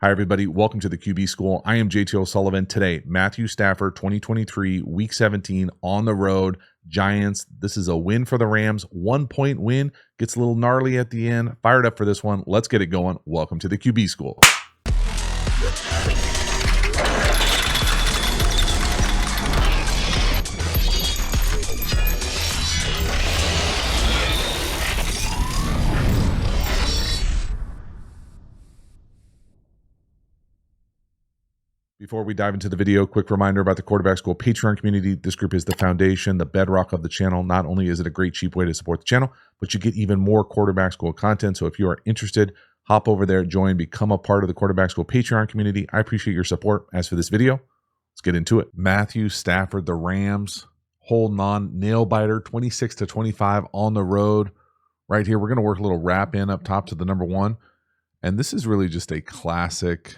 Hi, everybody. Welcome to the QB School. I am JT O'Sullivan. Today, Matthew Stafford, 2023, Week 17, on the road. Giants. This is a win for the Rams. 1-point win. Gets a little gnarly at the end. Fired up for this one. Let's get it going. Welcome to the QB School. Before we dive into the video, quick reminder about the Quarterback School Patreon community. This group is the foundation, the bedrock of the channel. Not only is it a great, cheap way to support the channel, but you get even more Quarterback School content. So if you are interested, hop over there, join, become a part of the Quarterback School Patreon community. I appreciate your support. As for this video, let's get into it. Matthew Stafford, the Rams, holding on, nail biter, 26-25 on the road. Right here, we're going to work a little wrap in up top to the number one. And this is really just a classic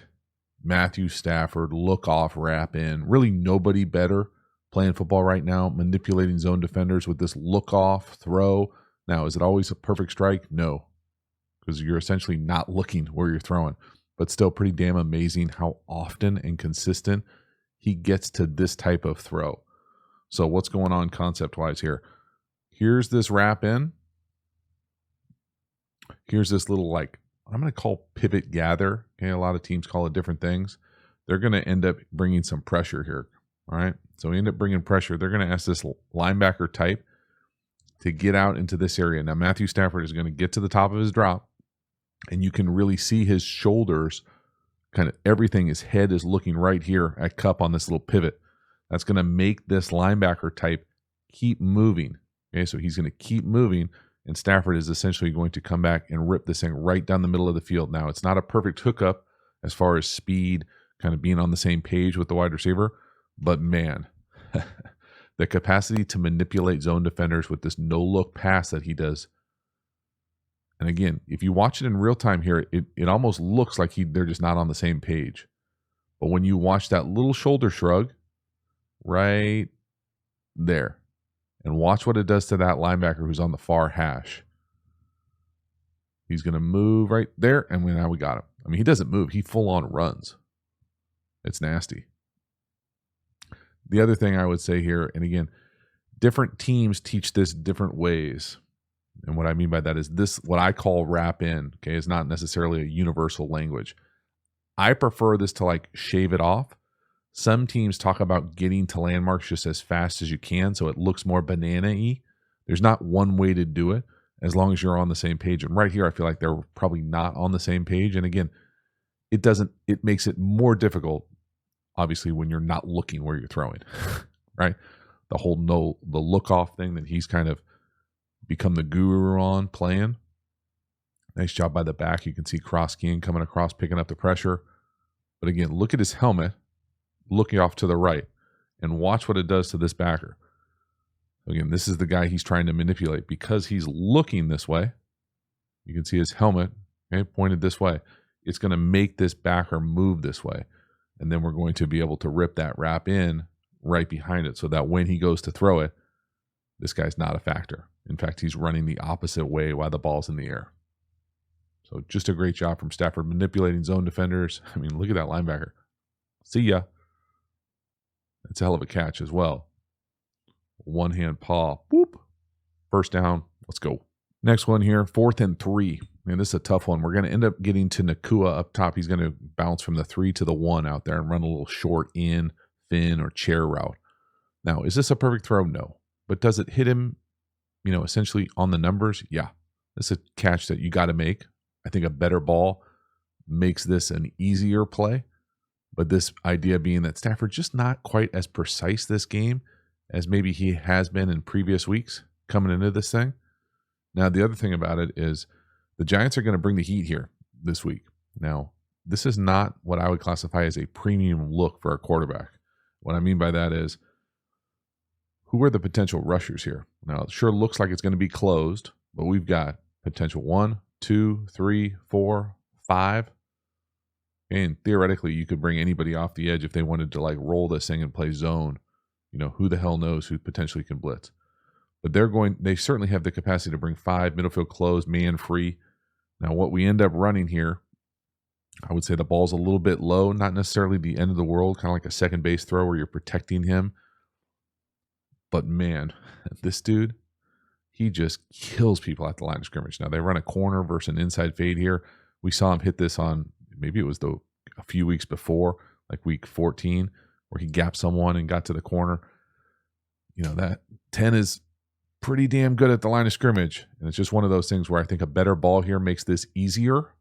Matthew Stafford look off wrap in. Really nobody better playing football right now, manipulating zone defenders with this look off throw. Now, is it always a perfect strike? No, because you're essentially not looking where you're throwing, but still pretty damn amazing how often and consistent he gets to this type of throw. So what's going on concept wise here? Here's this wrap in. Here's this little I'm going to call pivot gather. Okay, a lot of teams call it different things. They're going to end up bringing some pressure here. All right, so we end up bringing pressure. They're going to ask this linebacker type to get out into this area. Now, Matthew Stafford is going to get to the top of his drop, and you can really see his shoulders, kind of everything. His head is looking right here at cup on this little pivot. That's going to make this linebacker type keep moving. Okay, so he's going to keep moving. And Stafford is essentially going to come back and rip this thing right down the middle of the field. Now, it's not a perfect hookup as far as speed, kind of being on the same page with the wide receiver. But man, the capacity to manipulate zone defenders with this no-look pass that he does. And again, if you watch it in real time here, it almost looks like they're just not on the same page. But when you watch that little shoulder shrug right there, and watch what it does to that linebacker who's on the far hash. He's going to move right there, and now we got him. I mean, he doesn't move. He full-on runs. It's nasty. The other thing I would say here, and again, different teams teach this different ways. And what I mean by that is this, what I call wrap in, okay, is not necessarily a universal language. I prefer this to shave it off. Some teams talk about getting to landmarks just as fast as you can, so it looks more banana-y. There's not one way to do it as long as you're on the same page. And right here, I feel like they're probably not on the same page. And again, it makes it more difficult, obviously, when you're not looking where you're throwing, right? The look-off thing that he's kind of become the guru on playing. Nice job by the back. You can see cross-keying coming across, picking up the pressure. But again, look at his helmet, looking off to the right, and watch what it does to this backer. Again, this is the guy he's trying to manipulate because he's looking this way. You can see his helmet, okay, pointed this way. It's going to make this backer move this way. And then we're going to be able to rip that wrap in right behind it so that when he goes to throw it, this guy's not a factor. In fact, he's running the opposite way while the ball's in the air. So just a great job from Stafford manipulating zone defenders. I mean, look at that linebacker. See ya. It's a hell of a catch as well. One hand paw. Boop. First down. Let's go. Next one here. 4th and 3. Man, this is a tough one. We're going to end up getting to Nakua up top. He's going to bounce from the 3 to the 1 out there and run a little short in, fin, or chair route. Now, is this a perfect throw? No. But does it hit him, essentially on the numbers? Yeah. This is a catch that you got to make. I think a better ball makes this an easier play. But this idea being that Stafford's just not quite as precise this game as maybe he has been in previous weeks coming into this thing. Now, the other thing about it is the Giants are going to bring the heat here this week. Now, this is not what I would classify as a premium look for a quarterback. What I mean by that is, who are the potential rushers here? Now, it sure looks like it's going to be closed, but we've got potential 1, 2, 3, 4, 5. And theoretically, you could bring anybody off the edge if they wanted to roll this thing and play zone. Who the hell knows who potentially can blitz. But they certainly have the capacity to bring 5, middle field closed, man free. Now, what we end up running here I would say the ball's a little bit low, not necessarily the end of the world, kind of like a second base throw where you're protecting him. But man, this dude, he just kills people at the line of scrimmage. Now they run a corner versus an inside fade here. We saw him hit this on, maybe it was a few weeks before, like week 14, where he gapped someone and got to the corner. You know, that 10 is pretty damn good at the line of scrimmage. And it's just one of those things where I think a better ball here makes this easier.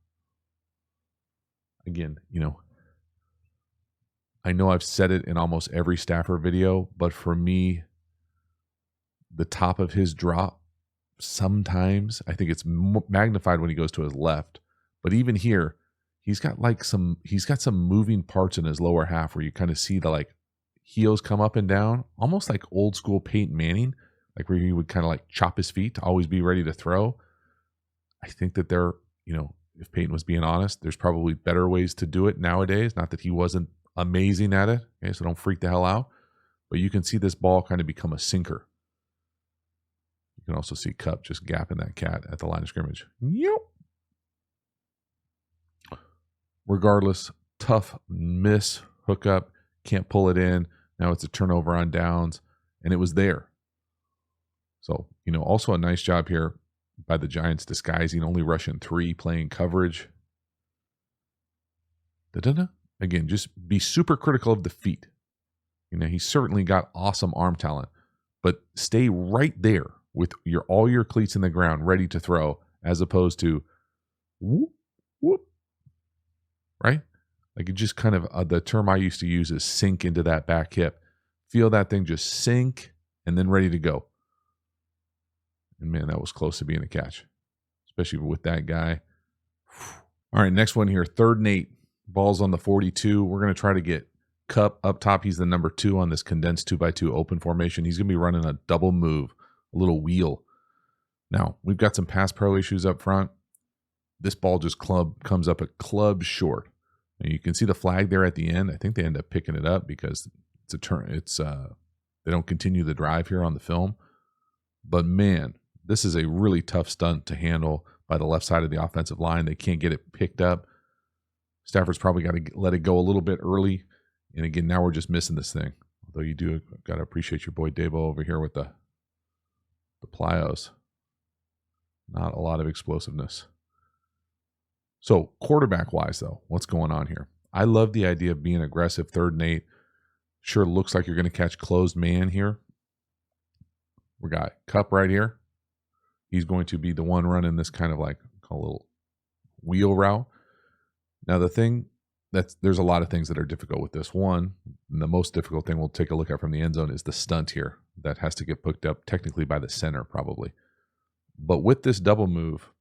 Again, you know, I know I've said it in almost every Stafford video, but for me, the top of his drop, sometimes I think it's magnified when he goes to his left. But even here, he's got some moving parts in his lower half where you kind of see the like heels come up and down, almost like old school Peyton Manning, like where he would kind of like chop his feet to always be ready to throw. I think that you know, if Peyton was being honest, there's probably better ways to do it nowadays. Not that he wasn't amazing at it. Okay, so don't freak the hell out. But you can see this ball kind of become a sinker. You can also see Kupp just gapping that cat at the line of scrimmage. Yep. Regardless, tough miss, hookup, can't pull it in. Now it's a turnover on downs, and it was there. So, you know, also a nice job here by the Giants disguising, only rushing 3, playing coverage. Again, just be super critical of the feet. You know, he's certainly got awesome arm talent, but stay right there with all your cleats in the ground, ready to throw, as opposed to whoop, whoop, right? Like it just kind of, the term I used to use is sink into that back hip. Feel that thing just sink and then ready to go. And man, that was close to being a catch, especially with that guy. All right, next one here, 3rd and 8. Ball's on the 42. We're going to try to get Kupp up top. He's the number 2 on this condensed 2x2 open formation. He's going to be running a double move, a little wheel. Now, we've got some pass pro issues up front. This ball just comes up a club short. And you can see the flag there at the end. I think they end up picking it up because it's a turn. They don't continue the drive here on the film. But man, this is a really tough stunt to handle by the left side of the offensive line. They can't get it picked up. Stafford's probably got to let it go a little bit early. And again, now we're just missing this thing. Although you do got to appreciate your boy Dabo over here with the plyos. Not a lot of explosiveness. So quarterback-wise, though, what's going on here? I love the idea of being aggressive 3rd and 8. Sure looks like you're going to catch closed man here. We got Kupp right here. He's going to be the one running this kind of like a little wheel route. Now, the thing there's a lot of things that are difficult with this. One, and the most difficult thing we'll take a look at from the end zone is the stunt here that has to get picked up technically by the center probably. But with this double move,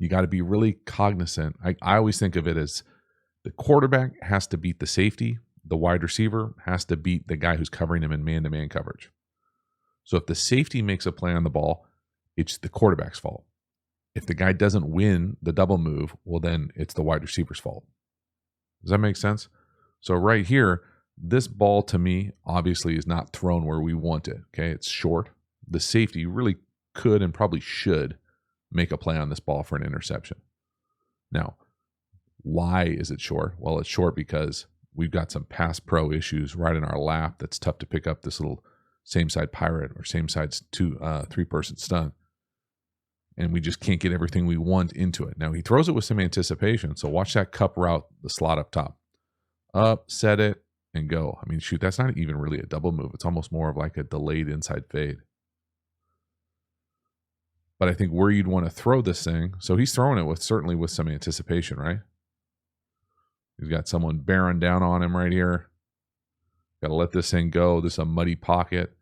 you got to be really cognizant. I always think of it as the quarterback has to beat the safety. The wide receiver has to beat the guy who's covering him in man-to-man coverage. So if the safety makes a play on the ball, it's the quarterback's fault. If the guy doesn't win the double move, well, then it's the wide receiver's fault. Does that make sense? So right here, this ball to me obviously is not thrown where we want it. Okay, it's short. The safety really could and probably should make a play on this ball for an interception. Now, why is it short? Well, it's short because we've got some pass pro issues right in our lap that's tough to pick up this little same side pirate or same side 3-person stunt. And we just can't get everything we want into it. Now, he throws it with some anticipation. So watch that Kupp route, the slot up top. Up, set it, and go. I mean, shoot, that's not even really a double move. It's almost more of like a delayed inside fade. But I think where you'd want to throw this thing, so he's throwing it certainly with some anticipation, right? He's got someone bearing down on him right here. Got to let this thing go. This is a muddy pocket.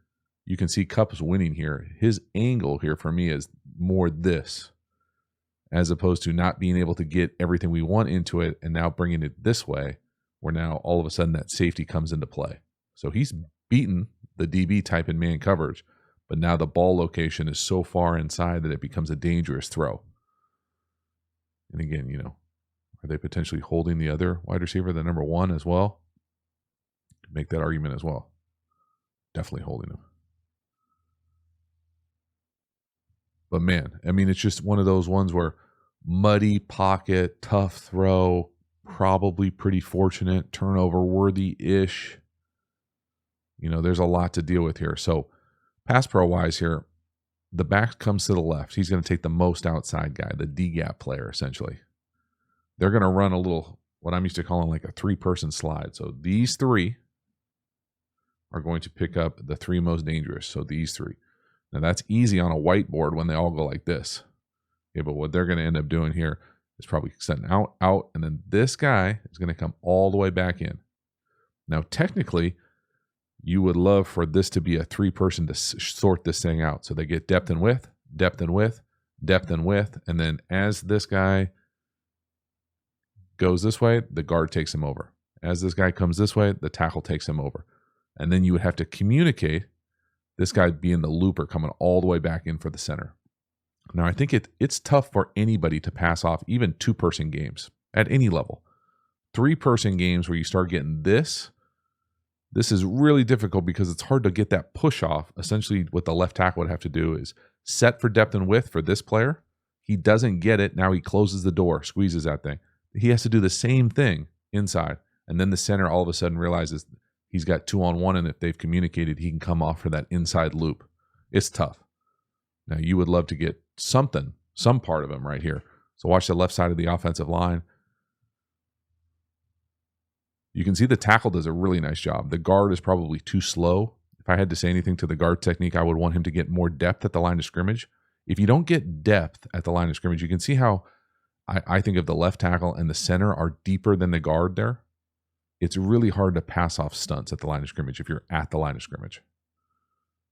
You can see Kupp's winning here. His angle here for me is more this, as opposed to not being able to get everything we want into it and now bringing it this way, where now all of a sudden that safety comes into play. So he's beaten the DB type in man coverage, but now the ball location is so far inside that it becomes a dangerous throw. And again, you know, are they potentially holding the other wide receiver, the number 1 as well? Make that argument as well. Definitely holding him. But man, I mean, it's just one of those ones where muddy pocket, tough throw, probably pretty fortunate, turnover worthy-ish. You know, there's a lot to deal with here. So pass pro wise here, the back comes to the left. He's going to take the most outside guy, the D-gap player, essentially. They're going to run a little, what I'm used to calling like a 3-person slide. So these 3 are going to pick up the 3 most dangerous. So these 3. Now that's easy on a whiteboard when they all go like this. Okay, but what they're going to end up doing here is probably setting out, and then this guy is going to come all the way back in. Now, technically, you would love for this to be a 3-person to sort this thing out. So they get depth and width, depth and width, depth and width, and then as this guy goes this way, the guard takes him over. As this guy comes this way, the tackle takes him over. And then you would have to communicate this guy being the looper coming all the way back in for the center. Now, I think it's tough for anybody to pass off even 2-person games at any level. 3-person games where you start getting this is really difficult because it's hard to get that push off. Essentially, what the left tackle would have to do is set for depth and width for this player. He doesn't get it. Now he closes the door, squeezes that thing. He has to do the same thing inside. And then the center all of a sudden realizes he's got 2-on-1, and if they've communicated, he can come off for that inside loop. It's tough. Now, you would love to get some part of him right here. So watch the left side of the offensive line. You can see the tackle does a really nice job. The guard is probably too slow. If I had to say anything to the guard technique, I would want him to get more depth at the line of scrimmage. If you don't get depth at the line of scrimmage, you can see how I think of the left tackle and the center are deeper than the guard there. It's really hard to pass off stunts at the line of scrimmage if you're at the line of scrimmage.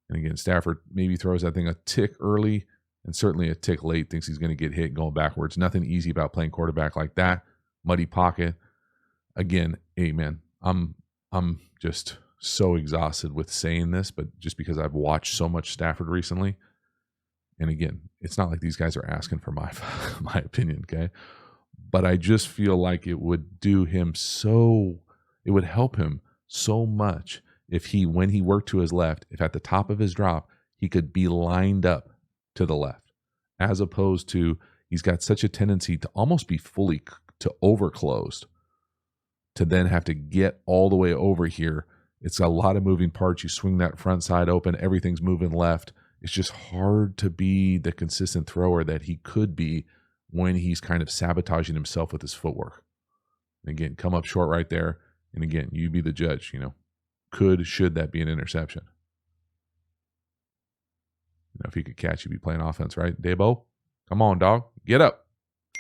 And again, Stafford maybe throws that thing a tick early and certainly a tick late, thinks he's going to get hit going backwards. Nothing easy about playing quarterback like that. Muddy pocket. Again, hey man, I'm just so exhausted with saying this, but just because I've watched so much Stafford recently. And again, it's not like these guys are asking for my opinion, okay? But I just feel like it would help him so much if when he worked to his left, if at the top of his drop, he could be lined up to the left, as opposed to he's got such a tendency to almost be fully to overclosed, to then have to get all the way over here. It's a lot of moving parts. You swing that front side open, everything's moving left. It's just hard to be the consistent thrower that he could be when he's kind of sabotaging himself with his footwork. And again, come up short right there. And again, you be the judge, should that be an interception? If he could catch, he'd be playing offense, right? Debo, come on, dog. Get up.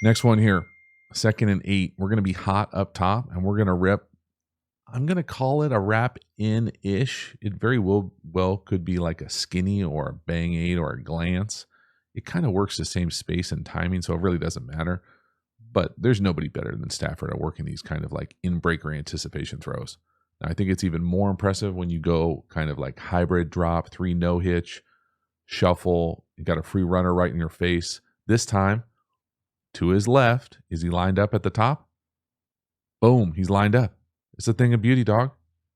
Next one here, 2nd and 8. We're going to be hot up top, and we're going to rip. I'm going to call it a wrap in-ish. It very well could be like a skinny or a bang 8 or a glance. It kind of works the same space and timing, so it really doesn't matter. But there's nobody better than Stafford at working these kind of like in-breaker anticipation throws. Now, I think it's even more impressive when you go kind of like hybrid drop, 3 no-hitch, shuffle. You got a free runner right in your face. This time, to his left, is he lined up at the top? Boom, he's lined up. It's a thing of beauty, dog.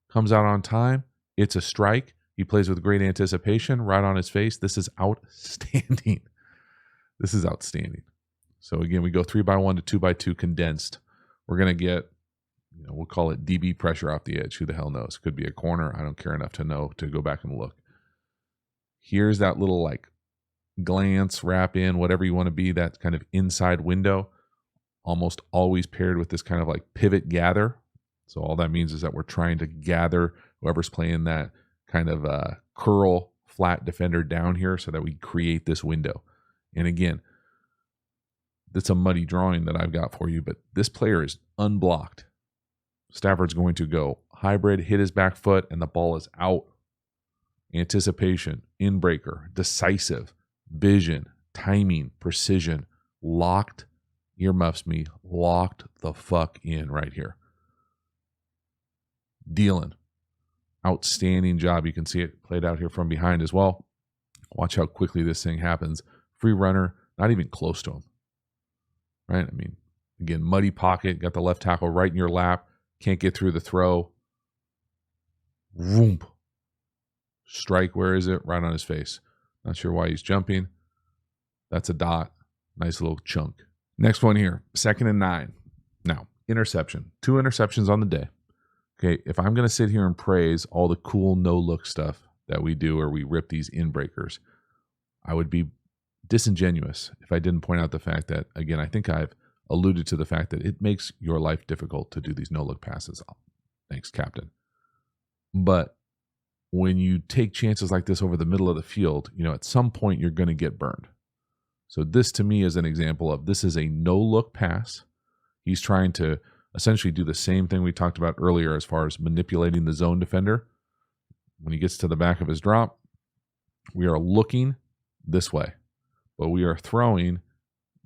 Comes out on time. It's a strike. He plays with great anticipation right on his face. This is outstanding. This is outstanding. So again, we go 3x1 to 2x2 condensed. We're going to get, we'll call it DB pressure off the edge. Who the hell knows? Could be a corner. I don't care enough to know to go back and look. Here's that little like glance, wrap in, whatever you want to be, that kind of inside window, almost always paired with this kind of like pivot gather. So all that means is that we're trying to gather whoever's playing that kind of curl flat defender down here so that we create this window. And again, that's a muddy drawing that I've got for you, but this player is unblocked. Stafford's going to go hybrid, hit his back foot, and the ball is out. Anticipation, in-breaker, decisive, vision, timing, precision, locked, earmuffs me, locked the fuck in right here. Dealing. Outstanding job. You can see it played out here from behind as well. Watch how quickly this thing happens. Free runner, not even close to him. Right? I mean, again, muddy pocket, got the left tackle right in your lap, can't get through the throw. Vroom. Strike, where is it? Right on his face. Not sure why he's jumping. That's a dot. Nice little chunk. Next one here, 2nd and 9. Now, interception, 2 interceptions on the day. Okay, if I'm going to sit here and praise all the cool no-look stuff that we do or we rip these in breakers, I would be disingenuous if I didn't point out the fact that, again, I think I've alluded to the fact that it makes your life difficult to do these no-look passes. Thanks, Captain. But when you take chances like this over the middle of the field, at some point you're going to get burned. So this to me is an example of this is a no-look pass. He's trying to essentially do the same thing we talked about earlier as far as manipulating the zone defender. When he gets to the back of his drop, we are looking this way, but we are throwing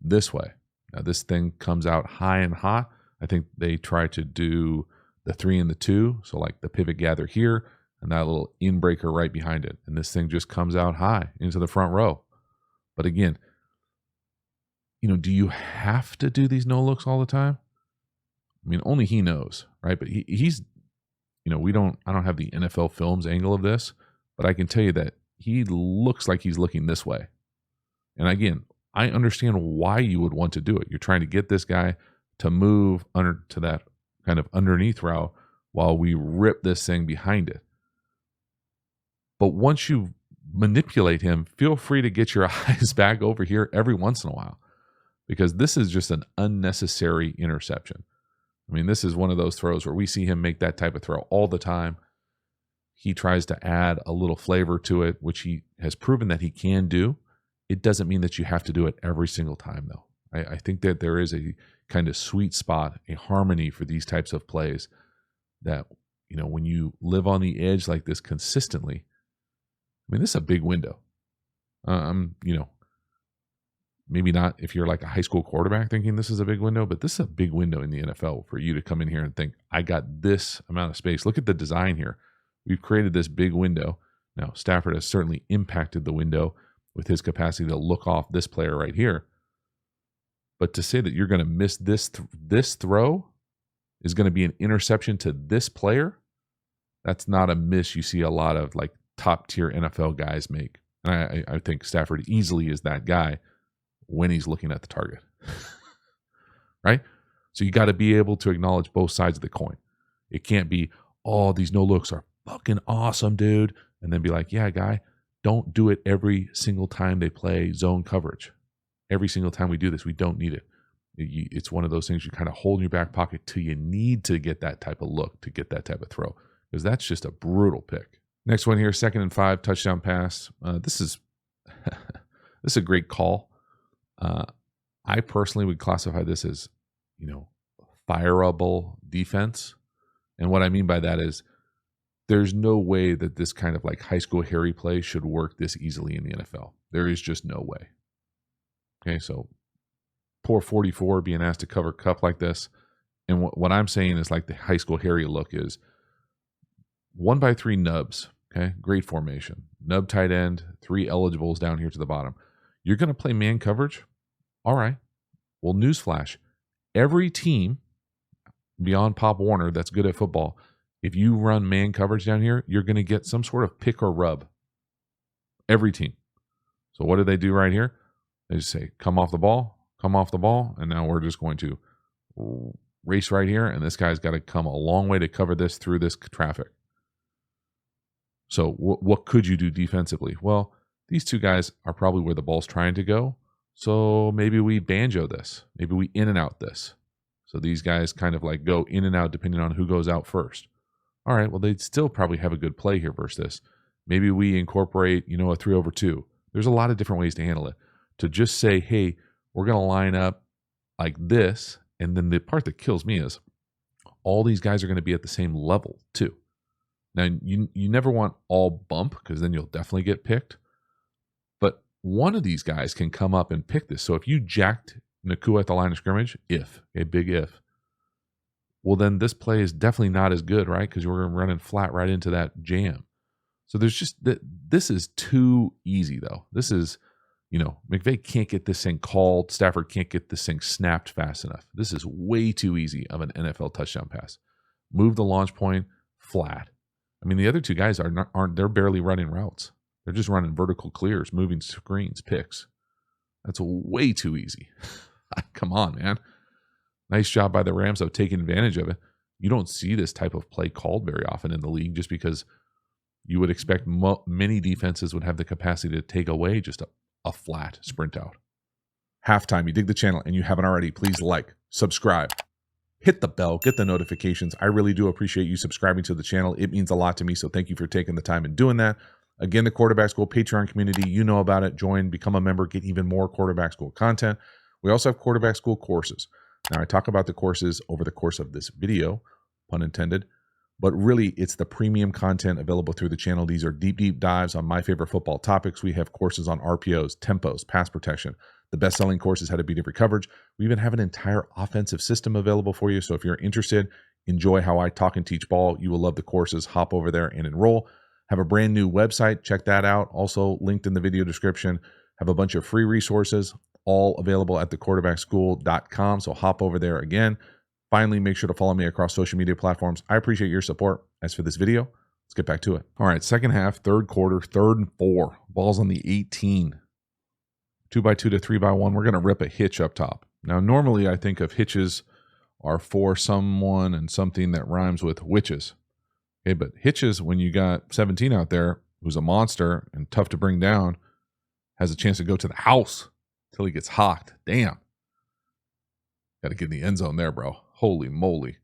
this way. Now this thing comes out high and hot. I think they try to do the 3 and the 2, so like the pivot gather here and that little in breaker right behind it. And this thing just comes out high into the front row. But again, do you have to do these no looks all the time? I mean, only he knows, right? But he's, I don't have the NFL films angle of this, but I can tell you that he looks like he's looking this way. And again, I understand why you would want to do it. You're trying to get this guy to move under to that kind of underneath route while we rip this thing behind it. But once you manipulate him, feel free to get your eyes back over here every once in a while, because this is just an unnecessary interception. I mean, this is one of those throws where we see him make that type of throw all the time. He tries to add a little flavor to it, which he has proven that he can do. It doesn't mean that you have to do it every single time, though. I think that there is a kind of sweet spot, a harmony for these types of plays that, when you live on the edge like this consistently, I mean, this is a big window. Maybe not if you're like a high school quarterback thinking this is a big window, but this is a big window in the NFL for you to come in here and think, I got this amount of space. Look at the design here. We've created this big window. Now, Stafford has certainly impacted the window with his capacity to look off this player right here. But to say that you're going to miss this throw is going to be an interception to this player, that's not a miss you see a lot of like top tier NFL guys make. And I think Stafford easily is that guy when he's looking at the target, right? So you got to be able to acknowledge both sides of the coin. It can't be, oh, these no looks are fucking awesome, dude. And then be like, yeah, guy, don't do it every single time they play zone coverage. Every single time we do this, we don't need it. It's one of those things you kind of hold in your back pocket till you need to get that type of look, to get that type of throw, because that's just a brutal pick. Next one here, 2nd and 5, touchdown pass. This is a great call. I personally would classify this as, fireable defense. And what I mean by that is there's no way that this kind of like high school Harry play should work this easily in the NFL. There is just no way. Okay, so poor 44 being asked to cover Cup like this. And what I'm saying is like the high school Harry look is 1x3 nubs. Okay, great formation. Nub tight end, 3 eligibles down here to the bottom. You're going to play man coverage? All right. Well, newsflash. Every team beyond Pop Warner that's good at football, if you run man coverage down here, you're going to get some sort of pick or rub. Every team. So what do they do right here? They just say, come off the ball, and now we're just going to race right here, and this guy's got to come a long way to cover this through this traffic. So what could you do defensively? Well, these two guys are probably where the ball's trying to go, so maybe we banjo this. Maybe we in and out this. So these guys kind of like go in and out depending on who goes out first. All right, well, they'd still probably have a good play here versus this. Maybe we incorporate, a 3-over-2. There's a lot of different ways to handle it. To just say, hey, we're going to line up like this, and then the part that kills me is all these guys are going to be at the same level too. Now, you never want all bump because then you'll definitely get picked. But one of these guys can come up and pick this. So if you jacked Nakua at the line of scrimmage, a big if, well, then this play is definitely not as good, right? Because you're running flat right into that jam. So there's just, this is too easy, though. This is, McVay can't get this thing called. Stafford can't get this thing snapped fast enough. This is way too easy of an NFL touchdown pass. Move the launch point flat. I mean, the other two guys they're barely running routes. They're just running vertical clears, moving screens, picks. That's way too easy. Come on, man. Nice job by the Rams of taking advantage of it. You don't see this type of play called very often in the league just because you would expect many defenses would have the capacity to take away just a flat sprint out. Halftime, you dig the channel and you haven't already, please like, subscribe, hit the bell, get the notifications. I really do appreciate you subscribing to the channel. It means a lot to me, so thank you for taking the time and doing that. Again, the Quarterback School Patreon community, you know about it. Join, become a member, get even more Quarterback School content. We also have Quarterback School courses. Now, I talk about the courses over the course of this video, pun intended, but really it's the premium content available through the channel. These are deep dives on my favorite football topics. We have courses on RPOs, tempos, pass protection. The best-selling course is how to beat every coverage. We even have an entire offensive system available for you. So if you're interested, enjoy how I talk and teach ball. You will love the courses. Hop over there and enroll. Have a brand new website. Check that out. Also linked in the video description. Have a bunch of free resources, all available at thequarterbackschool.com. So hop over there again. Finally, make sure to follow me across social media platforms. I appreciate your support. As for this video, let's get back to it. All right, second half, third quarter, 3rd and 4. Ball's on the 18. 2x2 to 3x1. We're going to rip a hitch up top. Now, normally I think of hitches are for someone and something that rhymes with witches. Okay, but hitches, when you got 17 out there, who's a monster and tough to bring down, has a chance to go to the house until he gets hawked. Damn. Got to get in the end zone there, bro. Holy moly.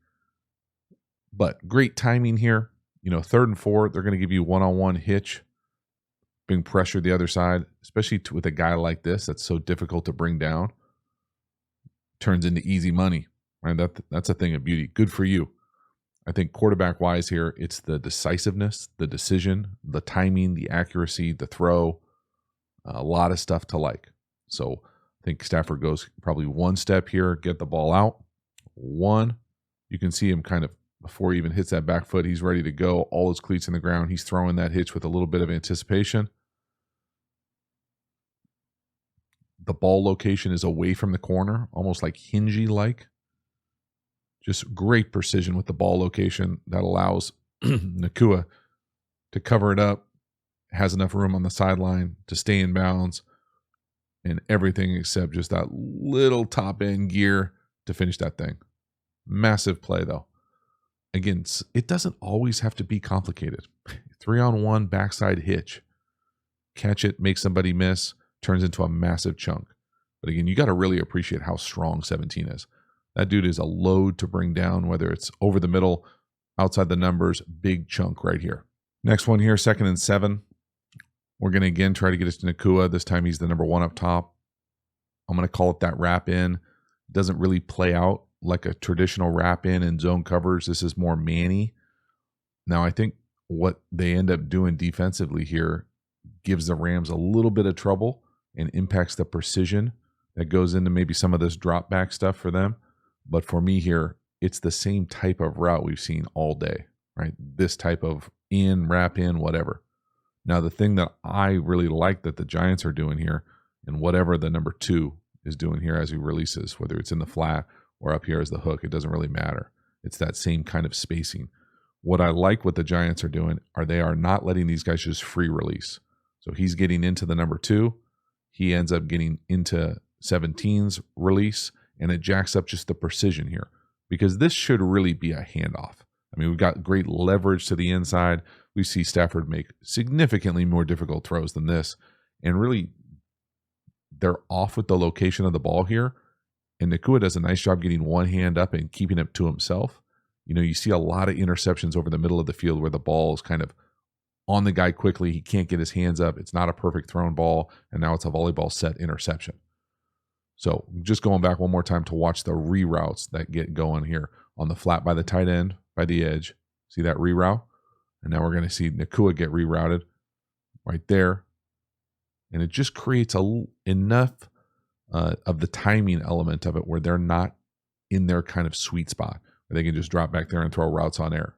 But great timing here. 3rd and 4, they're going to give you one-on-one hitch, bring pressure the other side, especially with a guy like this that's so difficult to bring down. Turns into easy money. Right? That's a thing of beauty. Good for you. I think quarterback-wise here, it's the decisiveness, the decision, the timing, the accuracy, the throw, a lot of stuff to like. So I think Stafford goes probably one step here, get the ball out. One, you can see him kind of, before he even hits that back foot, he's ready to go. All his cleats in the ground. He's throwing that hitch with a little bit of anticipation. The ball location is away from the corner, almost like hingy-like. Just great precision with the ball location that allows Nacua to cover it up, has enough room on the sideline to stay in bounds, and everything except just that little top-end gear to finish that thing. Massive play, though. Again, it doesn't always have to be complicated. 3-on-1 backside hitch. Catch it, make somebody miss, turns into a massive chunk. But again, you got to really appreciate how strong 17 is. That dude is a load to bring down, whether it's over the middle, outside the numbers, big chunk right here. Next one here, 2nd and 7. We're going to again try to get us to Nacua. This time he's the number 1 up top. I'm going to call it that wrap in. It doesn't really play out like a traditional wrap in and zone covers. This is more man-y. Now, I think what they end up doing defensively here gives the Rams a little bit of trouble and impacts the precision that goes into maybe some of this drop back stuff for them. But for me here, it's the same type of route we've seen all day, right? This type of wrap in, whatever. Now, the thing that I really like that the Giants are doing here, and whatever the number 2 is doing here as he releases, whether it's in the flat or up here as the hook, it doesn't really matter. It's that same kind of spacing. What I like what the Giants are doing are they are not letting these guys just free release. So he's getting into the number 2. He ends up getting into 17's release, and it jacks up just the precision here because this should really be a handoff. I mean, we've got great leverage to the inside. We see Stafford make significantly more difficult throws than this. And really, they're off with the location of the ball here. And Nacua does a nice job getting one hand up and keeping it to himself. You see a lot of interceptions over the middle of the field where the ball is kind of on the guy quickly. He can't get his hands up. It's not a perfect thrown ball. And now it's a volleyball set interception. So just going back one more time to watch the reroutes that get going here on the flat by the tight end, by the edge. See that reroute? And now we're going to see Nacua get rerouted right there. And it just creates enough of the timing element of it where they're not in their kind of sweet spot where they can just drop back there and throw routes on air.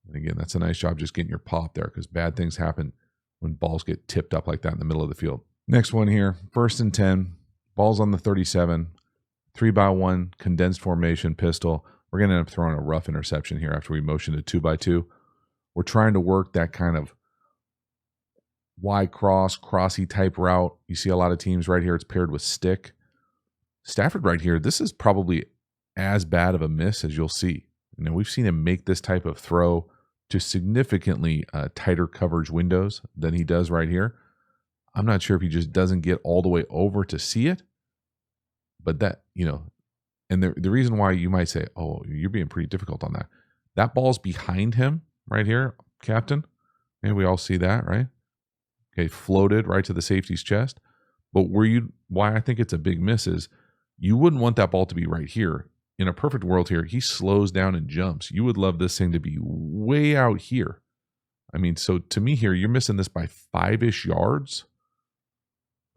And again, that's a nice job just getting your pop there because bad things happen when balls get tipped up like that in the middle of the field. Next one here, 1st and 10. Ball's on the 37, 3-by-1, condensed formation, pistol. We're going to end up throwing a rough interception here after we motion to 2-by-2. We're trying to work that kind of Y crossy type route. You see a lot of teams right here, it's paired with stick. Stafford right here, this is probably as bad of a miss as you'll see. We've seen him make this type of throw to significantly tighter coverage windows than he does right here. I'm not sure if he just doesn't get all the way over to see it, but that, and the reason why you might say, oh, you're being pretty difficult on that. That ball's behind him right here, Captain. And we all see that, right? Okay, floated right to the safety's chest. But why I think it's a big miss is you wouldn't want that ball to be right here. In a perfect world here, he slows down and jumps. You would love this thing to be way out here. So to me here, you're missing this by 5-ish yards,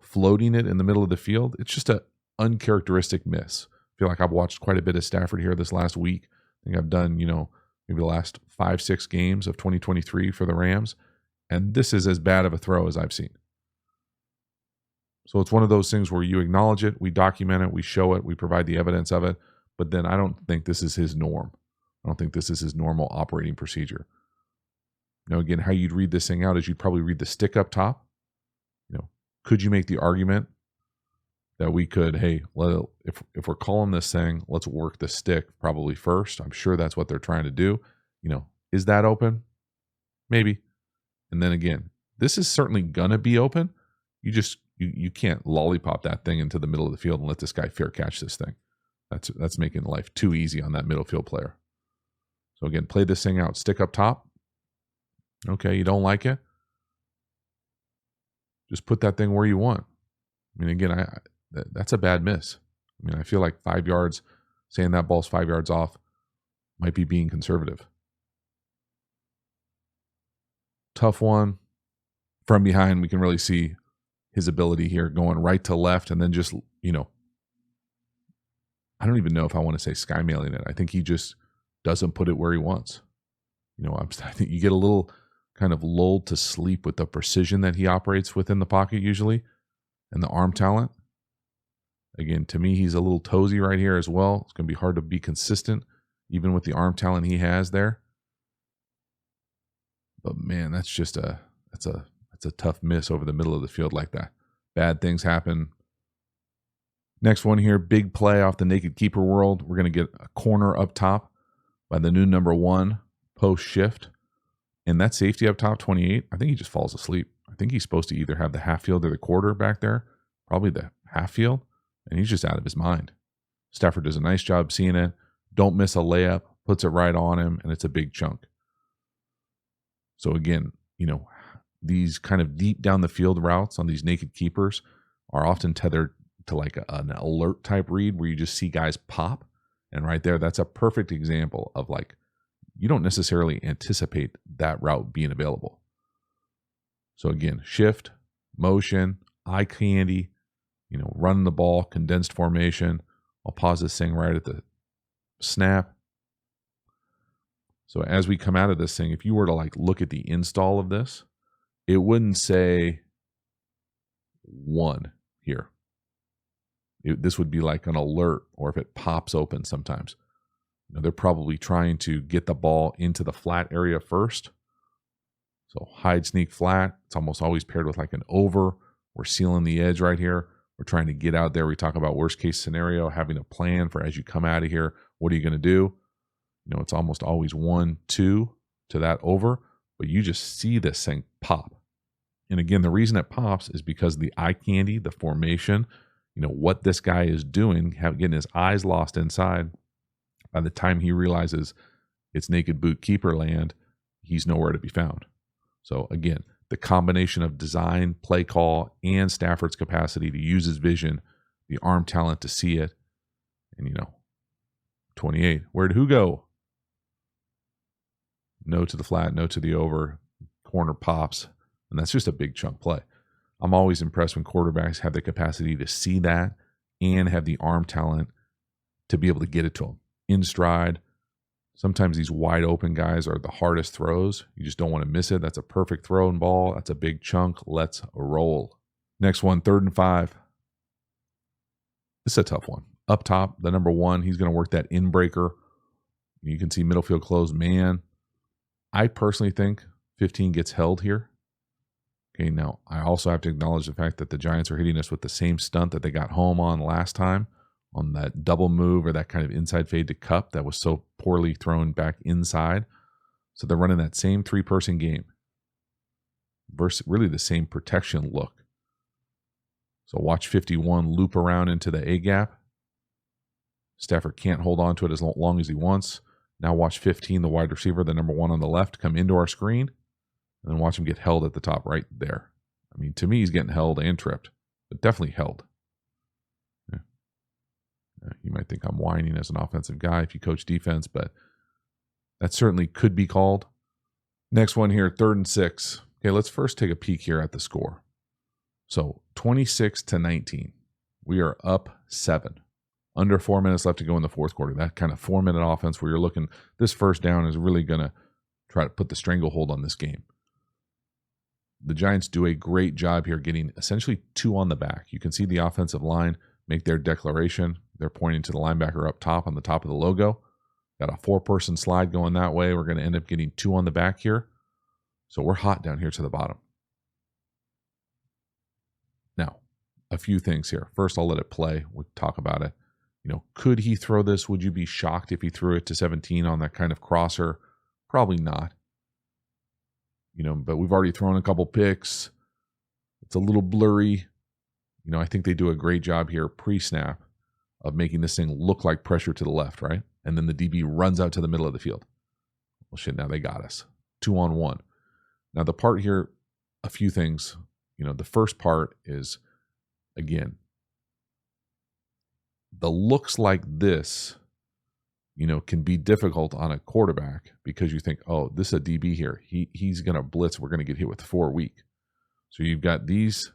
floating it in the middle of the field. It's just an uncharacteristic miss. I feel like I've watched quite a bit of Stafford here this last week. I think I've done, maybe the last 5-6 games of 2023 for the Rams. And this is as bad of a throw as I've seen. So it's one of those things where you acknowledge it, we document it, we show it, we provide the evidence of it. But then I don't think this is his norm. I don't think this is his normal operating procedure. Again, how you'd read this thing out is you'd probably read the stick up top. Could you make the argument that we could, hey, if we're calling this thing, let's work the stick probably first. I'm sure that's what they're trying to do. Is that open? Maybe. And then again, this is certainly going to be open. You can't lollipop that thing into the middle of the field and let this guy fair catch this thing. That's making life too easy on that middle field player. So again, play this thing out. Stick up top. Okay, you don't like it? Just put that thing where you want. Again, that's a bad miss. I feel like 5 yards, saying that ball's 5 yards off, might be being conservative. Tough one. From behind, we can really see his ability here going right to left and then just, I don't even know if I want to say skymailing it. I think he just doesn't put it where he wants. I think you get a little kind of lulled to sleep with the precision that he operates within the pocket usually and the arm talent. Again, to me, he's a little toesy right here as well. It's going to be hard to be consistent even with the arm talent he has there. But man, that's a tough miss over the middle of the field like that. Bad things happen. Next one here, big play off the naked keeper world. We're going to get a corner up top by the new number 1 post shift. And that safety up top, 28, I think he just falls asleep. I think he's supposed to either have the half field or the quarter back there, probably the half field, and he's just out of his mind. Stafford does a nice job seeing it. Don't miss a layup, puts it right on him, and it's a big chunk. So again, these kind of deep down the field routes on these naked keepers are often tethered to like an alert type read where you just see guys pop. And right there, that's a perfect example of like, you don't necessarily anticipate that route being available. So again, shift, motion, eye candy, running the ball, condensed formation. I'll pause this thing right at the snap. So as we come out of this thing, if you were to like look at the install of this, it wouldn't say 1 here. This would be like an alert, or if it pops open sometimes. They're probably trying to get the ball into the flat area first. So hide, sneak, flat. It's almost always paired with like an over. We're sealing the edge right here. We're trying to get out there. We talk about worst case scenario, having a plan for as you come out of here, what are you going to do? It's almost always 1, 2 to that over, but you just see this thing pop. And again, the reason it pops is because the eye candy, the formation, what this guy is doing, getting his eyes lost inside. By the time he realizes it's naked boot keeper land, he's nowhere to be found. So again, the combination of design, play call, and Stafford's capacity to use his vision, the arm talent to see it, and 28. Where'd who go? No to the flat, no to the over, corner pops, and that's just a big chunk play. I'm always impressed when quarterbacks have the capacity to see that and have the arm talent to be able to get it to them in stride. Sometimes these wide open guys are the hardest throws. You just don't want to miss it. That's a perfect throw and ball. That's a big chunk. Let's roll. Next one, 3rd and 5. This is a tough one. Up top, the number 1, he's going to work that in breaker. You can see middle field closed man. I personally think 15 gets held here. Okay, now I also have to acknowledge the fact that the Giants are hitting us with the same stunt that they got home on last time, on that double move or that kind of inside fade to Cup that was so poorly thrown back inside. So they're running that same 3-person game versus really the same protection look. So watch 51 loop around into the A gap. Stafford can't hold on to it as long as he wants. Now watch 15, the wide receiver, the number 1 on the left, come into our screen. And then watch him get held at the top right there. I mean, to me, he's getting held and tripped, but definitely held. Yeah. You might think I'm whining as an offensive guy if you coach defense, but that certainly could be called. Next one here, 3rd and 6. Okay, let's first take a peek here at the score. So 26-19. We are up 7. Under 4 minutes left to go in the fourth quarter. That kind of 4-minute offense where you're looking, this first down is really going to try to put the stranglehold on this game. The Giants do a great job here getting essentially 2 on the back. You can see the offensive line make their declaration. They're pointing to the linebacker up top on the top of the logo. Got a 4-person slide going that way. We're going to end up getting 2 on the back here. So we're hot down here to the bottom. Now, a few things here. First, I'll let it play. We'll talk about it. Could he throw this? Would you be shocked if he threw it to 17 on that kind of crosser? Probably not. But we've already thrown a couple picks. It's a little blurry. I think they do a great job here pre-snap of making this thing look like pressure to the left, right? And then the DB runs out to the middle of the field. Well, shit, now they got us. 2-on-1. Now, the part here, a few things. The first part is, again, the looks like this, can be difficult on a quarterback because you think, oh, this is a DB here. He's going to blitz. We're going to get hit with 4 weak. So you've got these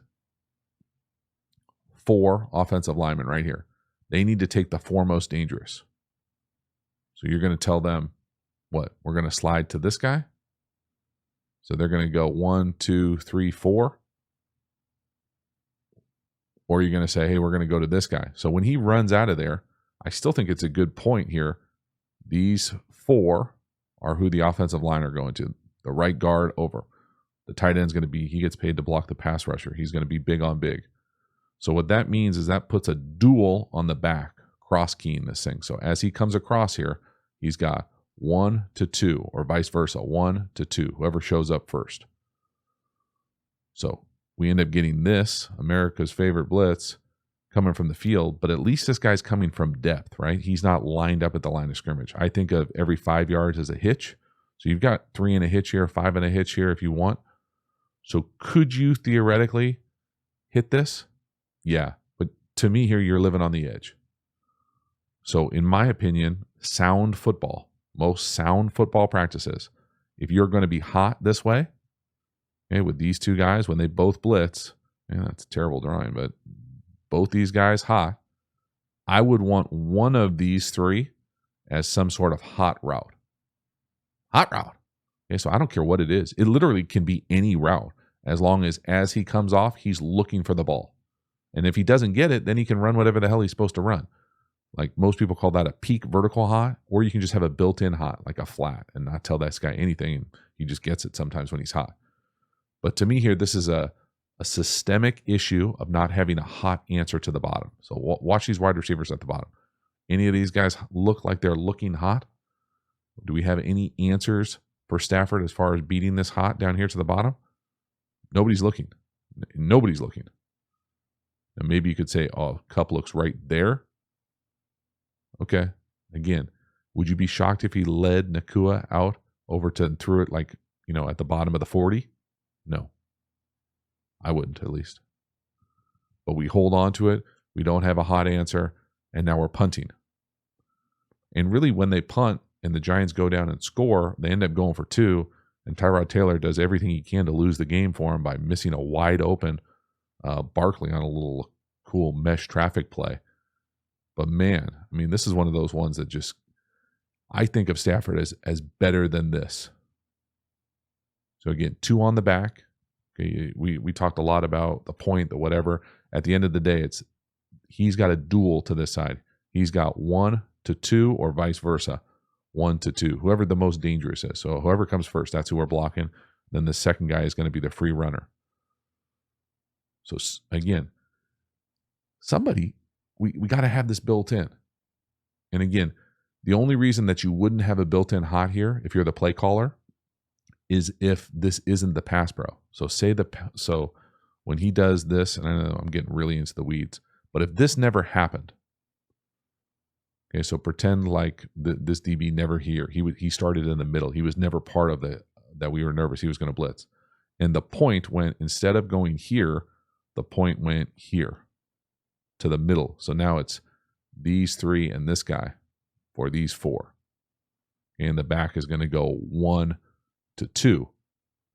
4 offensive linemen right here. They need to take the 4 most dangerous. So you're going to tell them, what? We're going to slide to this guy. So they're going to go 1, 2, 3, 4. Or you're going to say, hey, we're going to go to this guy. So when he runs out of there, I still think it's a good point here. These 4 are who the offensive line are going to. The right guard over. The tight end's going to be, he gets paid to block the pass rusher. He's going to be big on big. So what that means is that puts a duel on the back, cross keying this thing. So as he comes across here, he's got 1 to 2 or vice versa, 1 to 2, whoever shows up first. So we end up getting this, America's favorite blitz, coming from the field, but at least this guy's coming from depth, right? He's not lined up at the line of scrimmage. I think of every 5 yards as a hitch. So you've got 3 and a hitch here, 5 and a hitch here if you want. So could you theoretically hit this? Yeah, but to me here, you're living on the edge. So in my opinion, sound football, most sound football practices, if you're going to be hot this way, okay, with these 2 guys, when they both blitz, that's a terrible drawing, but both these guys hot, I would want one of these 3 as some sort of hot route. Hot route. Okay, so I don't care what it is. It literally can be any route as long as he comes off, he's looking for the ball. And if he doesn't get it, then he can run whatever the hell he's supposed to run. Like most people call that a peak vertical hot, or you can just have a built-in hot, like a flat, and not tell this guy anything, and he just gets it sometimes when he's hot. But to me here, this is a systemic issue of not having a hot answer to the bottom. So watch these wide receivers at the bottom. Any of these guys look like they're looking hot? Do we have any answers for Stafford as far as beating this hot down here to the bottom? Nobody's looking. Nobody's looking. Now maybe you could say, oh, Cup looks right there. Okay. Again, would you be shocked if he led Nakua out over to and threw it like, at the bottom of the 40? No. I wouldn't, at least. But we hold on to it. We don't have a hot answer. And now we're punting. And really, when they punt and the Giants go down and score, they end up going for 2. And Tyrod Taylor does everything he can to lose the game for him by missing a wide open Barkley on a little cool mesh traffic play. But man, I mean, this is one of those ones that just, I think of Stafford as better than this. So again, 2 on the back. Okay, we talked a lot about the point, the whatever. At the end of the day, he's got a duel to this side. He's got 1 to 2 or vice versa. 1 to 2, whoever the most dangerous is. So whoever comes first, that's who we're blocking. Then the second guy is going to be the free runner. So again, somebody we got to have this built in. And again, the only reason that you wouldn't have a built-in hot here, if you're the play caller, is if this isn't the pass pro. So when he does this, and I know I'm getting really into the weeds, but if this never happened, okay, so pretend like this DB never here. He started in the middle. He was never part of that we were nervous he was going to blitz. And the point went, instead of going here, the point went here to the middle. So now it's these three and this guy for these four. And the back is going to go 1 to 2.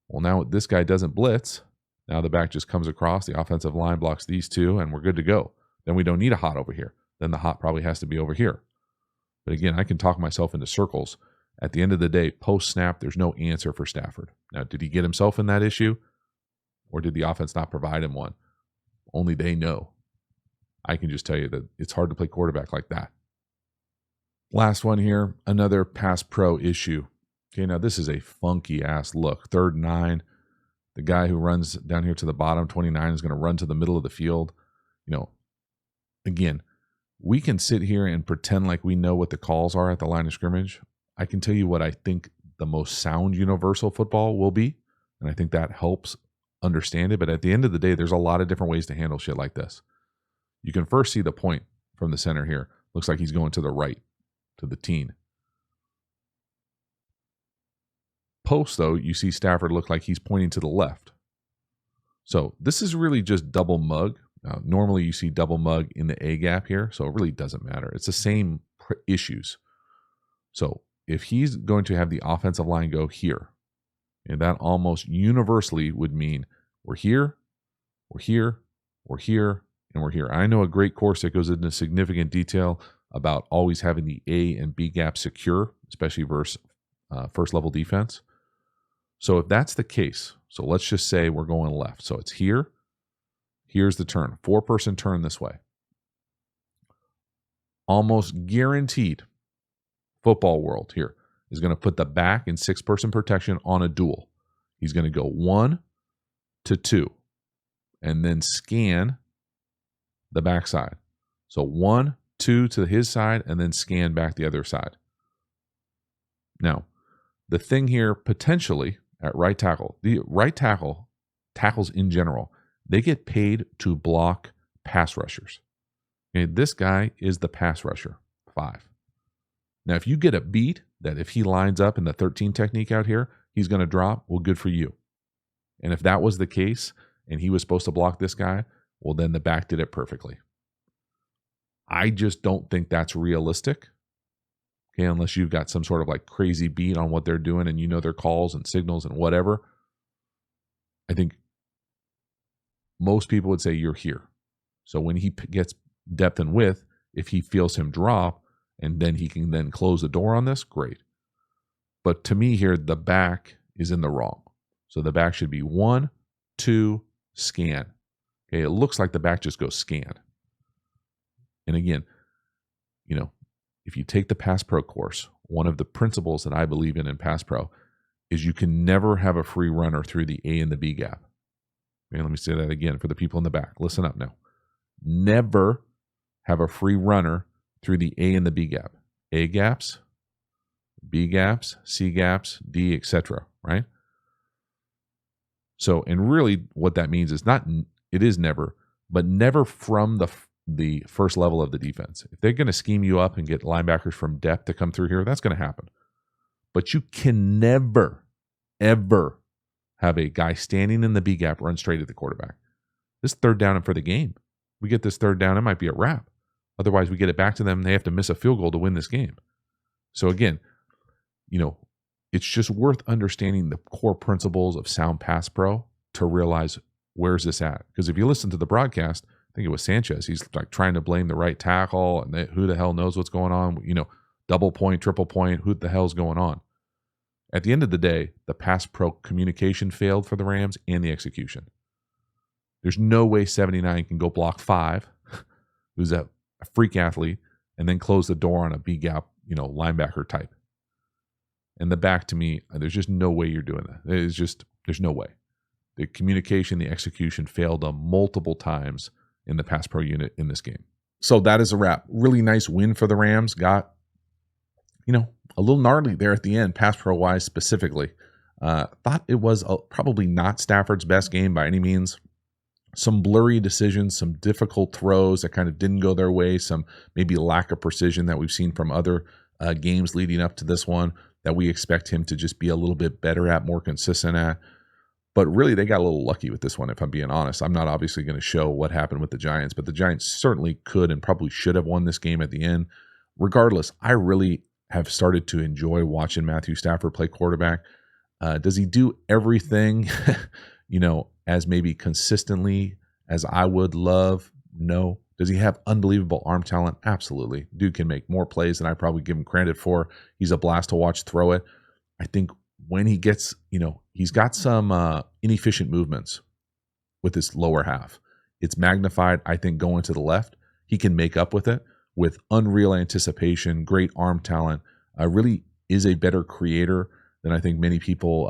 Well, now this guy doesn't blitz. Now the back just comes across. The offensive line blocks these two, and we're good to go. Then we don't need a hot over here. Then the hot probably has to be over here. But again, I can talk myself into circles. At the end of the day, post-snap, there's no answer for Stafford. Now, did he get himself in that issue? Or did the offense not provide him one? Only they know. I can just tell you that it's hard to play quarterback like that. Last one here, another pass pro issue. Okay, now this is a funky-ass look. 3rd and 9. The guy who runs down here to the bottom, 29, is going to run to the middle of the field. Again, we can sit here and pretend like we know what the calls are at the line of scrimmage. I can tell you what I think the most sound universal football will be, and I think that helps understand it. But at the end of the day, there's a lot of different ways to handle shit like this. You can first see the point from the center here. Looks like he's going to the right, to the teen. Post, though, you see Stafford look like he's pointing to the left. So this is really just double mug. Normally you see double mug in the A gap here, so it really doesn't matter. It's the same issues. So if he's going to have the offensive line go here, and that almost universally would mean we're here, we're here, we're here, and we're here. I know a great course that goes into significant detail about always having the A and B gap secure, especially versus first level defense. So if that's the case, so let's just say we're going left. So it's here. Here's the turn. 4-person turn this way. Almost guaranteed, football world here is going to put the back in 6-person protection on a dual. He's going to go 1 to 2 and then scan the backside. So 1, 2 to his side and then scan back the other side. Now, the thing here potentially at right tackle, the right tackle, tackles in general, they get paid to block pass rushers. Okay, this guy is the pass rusher, 5. Now, if you get a beat that if he lines up in the 13 technique out here, he's going to drop, well, good for you. And if that was the case and he was supposed to block this guy, well, then the back did it perfectly. I just don't think that's realistic. Okay, unless you've got some sort of like crazy beat on what they're doing and you know their calls and signals and whatever. I think most people would say you're here. So when he gets depth and width, if he feels him drop and then he can then close the door on this, great. But to me here, the back is in the wrong. So the back should be 1, 2, scan. Okay, it looks like the back just goes scan. And again, if you take the Pass Pro course, one of the principles that I believe in Pass Pro is you can never have a free runner through the A and the B gap. Okay, let me say that again for the people in the back. Listen up now. Never have a free runner through the A and the B gap. A gaps, B gaps, C gaps, D, etc. Right? So, and really what that means is it is never, but never from the first level of the defense. If they're going to scheme you up and get linebackers from depth to come through here, that's going to happen. But you can never, ever have a guy standing in the B gap run straight at the quarterback. This 3rd down and for the game. We get this 3rd down, it might be a wrap. Otherwise, we get it back to them and they have to miss a field goal to win this game. So again, it's just worth understanding the core principles of sound pass pro to realize where's this at. Because if you listen to the broadcast, I think it was Sanchez, he's like trying to blame the right tackle and who the hell knows what's going on, double point, triple point, who the hell's going on. At the end of the day, the pass pro communication failed for the Rams and the execution. There's no way 79 can go block 5, who's a freak athlete, and then close the door on a B gap, linebacker type. And the back, to me, there's just no way you're doing that. There's no way. The communication, the execution failed them multiple times in the pass pro unit in this game. So that is a wrap. Really nice win for the Rams. Got, a little gnarly there at the end, pass pro wise specifically. Thought it was probably not Stafford's best game by any means. Some blurry decisions, some difficult throws that kind of didn't go their way, some maybe lack of precision that we've seen from other games leading up to this one that we expect him to just be a little bit better at, more consistent at. But really, they got a little lucky with this one, if I'm being honest. I'm not obviously going to show what happened with the Giants, but the Giants certainly could and probably should have won this game at the end. Regardless, I really have started to enjoy watching Matthew Stafford play quarterback. Does he do everything, as maybe consistently as I would love? No. Does he have unbelievable arm talent? Absolutely. Dude can make more plays than I probably give him credit for. He's a blast to watch throw it. I think when he gets, he's got some inefficient movements with his lower half. It's magnified, I think, going to the left. He can make up with it with unreal anticipation, great arm talent. Really is a better creator than I think many people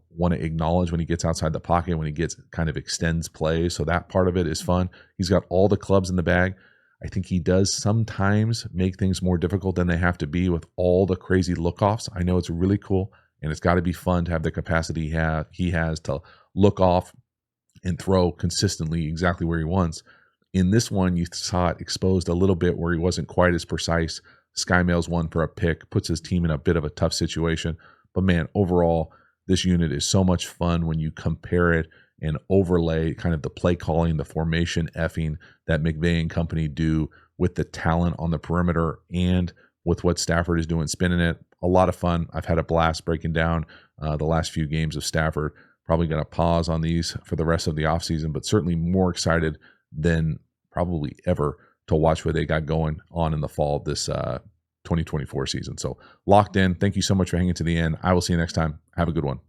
want to acknowledge when he gets outside the pocket, when he gets kind of extends play. So that part of it is fun. He's got all the clubs in the bag. I think he does sometimes make things more difficult than they have to be with all the crazy look-offs. I know it's really cool, and it's got to be fun to have the capacity he has to look off and throw consistently exactly where he wants. In this one, you saw it exposed a little bit where he wasn't quite as precise. Skymails one for a pick, puts his team in a bit of a tough situation. But man, overall, this unit is so much fun when you compare it and overlay kind of the play calling, the formation effing that McVay and company do with the talent on the perimeter and with what Stafford is doing, spinning it. A lot of fun. I've had a blast breaking down the last few games of Stafford. Probably going to pause on these for the rest of the offseason, but certainly more excited than probably ever to watch what they got going on in the fall of this 2024 season. So locked in. Thank you so much for hanging to the end. I will see you next time. Have a good one.